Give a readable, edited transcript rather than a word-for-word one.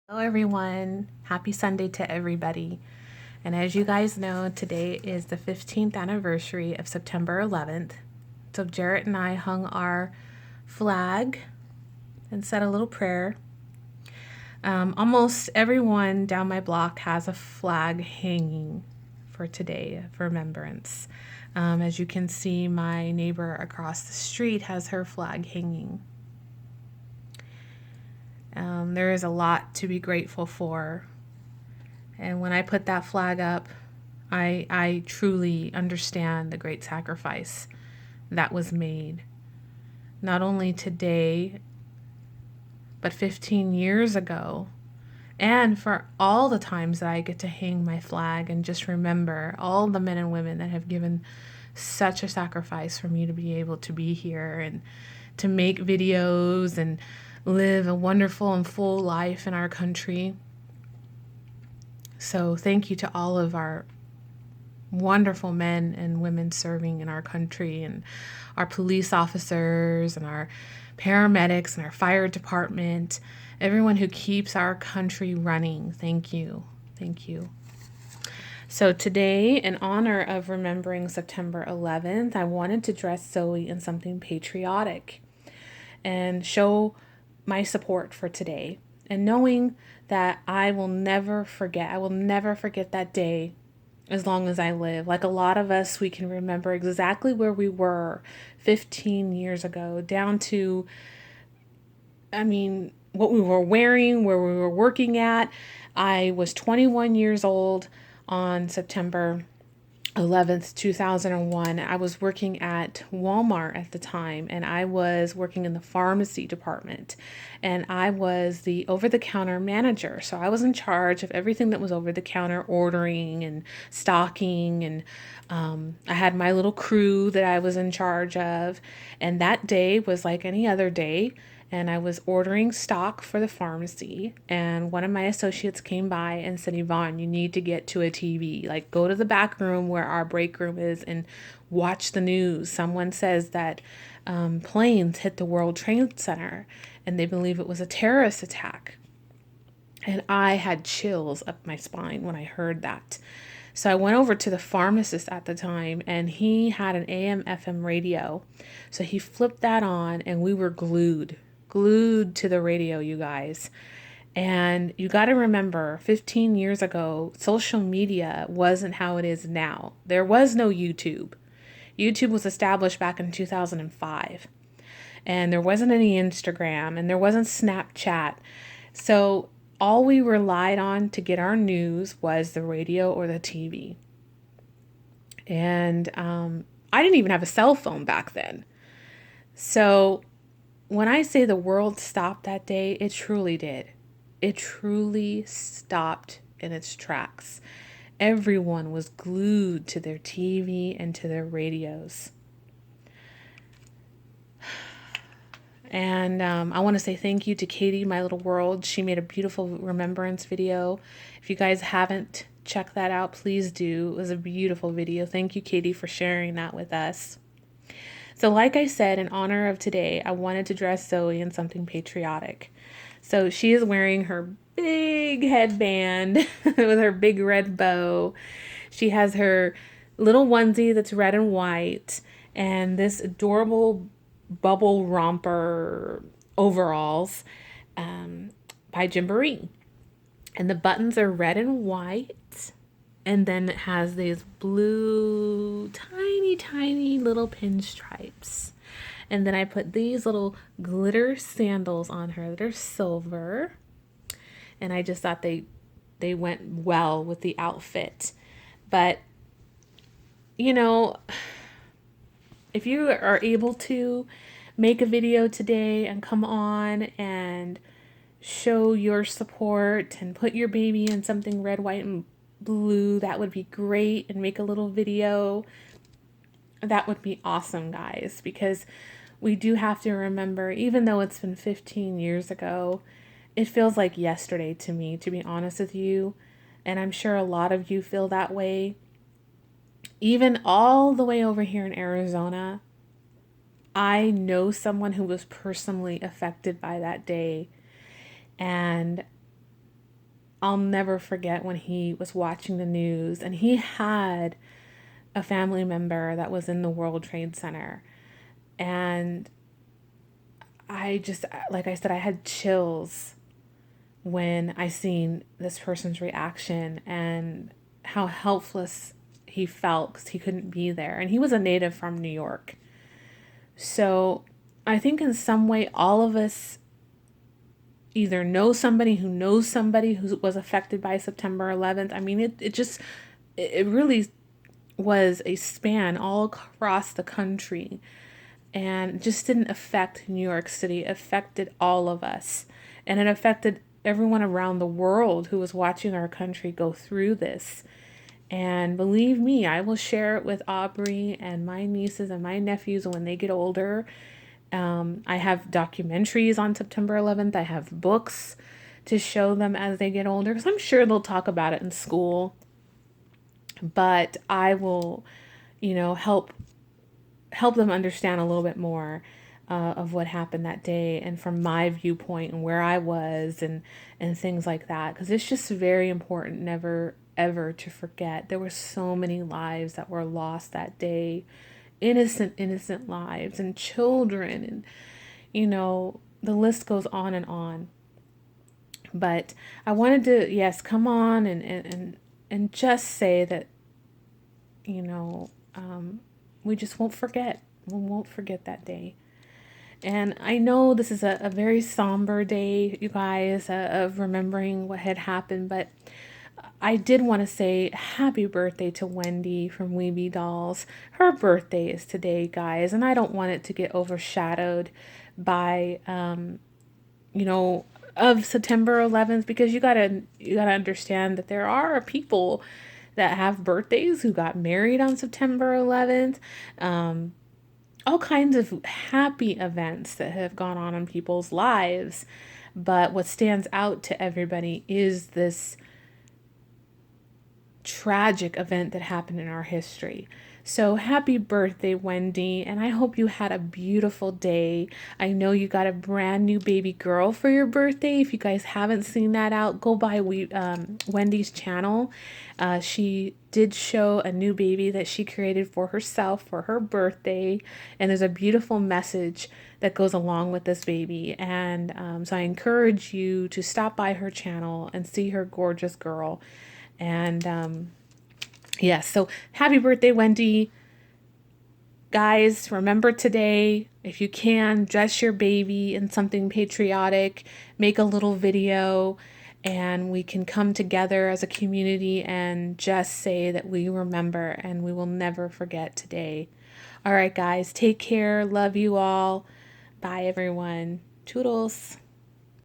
Hello, everyone. Happy Sunday to everybody. And as you guys know, today is the 15th anniversary of September 11th. So Jarrett and I hung our flag and said a little prayer. Almost everyone down my block has a flag hanging for today of remembrance. As you can see, my neighbor across the street has her flag hanging. There is a lot to be grateful for. And when I put that flag up, I truly understand the great sacrifice that was made. Not only today, but 15 years ago. And for all the times that I get to hang my flag and just remember all the men and women that have given such a sacrifice for me to be able to be here and to make videos and live a wonderful and full life in our country. So thank you to all of our wonderful men and women serving in our country, and our police officers and our paramedics and our fire department, everyone who keeps our country running. Thank you. Thank you. So today, in honor of remembering September 11th, I wanted to dress Zoey in something patriotic and show my support for today, and knowing that I will never forget that day as long as I live. Like a lot of us, we can remember exactly where we were 15 years ago, down to, what we were wearing, where we were working at. I was 21 years old on September 11th, 2001. I was working at Walmart at the time, and I was working in the pharmacy department, and I was the over-the-counter manager. So I was in charge of everything that was over-the-counter, ordering and stocking, and I had my little crew that I was in charge of. And that day was like any other day, and I was ordering stock for the pharmacy, and one of my associates came by and said, "Yvonne, you need to get to a TV. Like, go to the back room where our break room is and watch the news. Someone says that planes hit the World Trade Center, and they believe it was a terrorist attack." And I had chills up my spine when I heard that. So I went over to the pharmacist at the time, and he had an AM FM radio. So he flipped that on, and we were glued to the radio, you guys. And you got to remember, 15 years ago, social media wasn't how it is now. There was no YouTube. YouTube was established back in 2005. And there wasn't any Instagram, and there wasn't Snapchat. So all we relied on to get our news was the radio or the TV. And I didn't even have a cell phone back then. So when I say the world stopped that day, it truly did. It truly stopped in its tracks. Everyone was glued to their TV and to their radios. And I want to say thank you to Katie, My Little World. She made a beautiful remembrance video. If you guys haven't checked that out, please do. It was a beautiful video. Thank you, Katie, for sharing that with us. So like I said, in honor of today, I wanted to dress Zoey in something patriotic. So she is wearing her big headband with her big red bow. She has her little onesie that's red and white, and this adorable bubble romper overalls by Gymboree. And the buttons are red and white. And then it has these blue, tiny little pinstripes. And then I put these little glitter sandals on her that are silver. And I just thought they went well with the outfit. But, if you are able to make a video today and come on and show your support and put your baby in something red, white, and blue, that would be great, and make a little video. That would be awesome, guys, because we do have to remember, even though it's been 15 years ago, it feels like yesterday to me, to be honest with you. And I'm sure a lot of you feel that way. Even all the way over here in Arizona, I know someone who was personally affected by that day. And I'll never forget when he was watching the news and he had a family member that was in the World Trade Center. And I just, like I said, I had chills when I seen this person's reaction and how helpless he felt because he couldn't be there. And he was a native from New York. So I think in some way, all of us either know somebody who knows somebody who was affected by September 11th. I mean, it really was a span all across the country and just didn't affect New York City. It affected all of us. And it affected everyone around the world who was watching our country go through this. And believe me, I will share it with Aubrey and my nieces and my nephews when they get older. I have documentaries on September 11th. I have books to show them as they get older because I'm sure they'll talk about it in school. But I will, help them understand a little bit more of what happened that day and from my viewpoint and where I was and things like that. Because it's just very important never ever to forget. There were so many lives that were lost that day, innocent lives and children and the list goes on and on. But I wanted to, yes, come on and just say that, you know, we just won't forget. We won't forget that day. And I know this is a very somber day, you guys, of remembering what had happened, but I did want to say happy birthday to Wendy from Weeby Dolls. Her birthday is today, guys, and I don't want it to get overshadowed by, you know, of September 11th because you gotta understand that there are people that have birthdays who got married on September 11th. All kinds of happy events that have gone on in people's lives. But what stands out to everybody is this tragic event that happened in our history. So happy birthday, Wendy, and I hope you had a beautiful day. I know you got a brand new baby girl for your birthday. If you guys haven't seen that out, go by Wendy's channel. She did show a new baby that she created for herself for her birthday, and there's a beautiful message that goes along with this baby. And so I encourage you to stop by her channel and see her gorgeous girl. And yes, so happy birthday, Wendy. Guys, remember today, if you can, dress your baby in something patriotic, make a little video, and we can come together as a community and just say that we remember and we will never forget today. All right, guys, take care. Love you all. Bye, everyone. Toodles.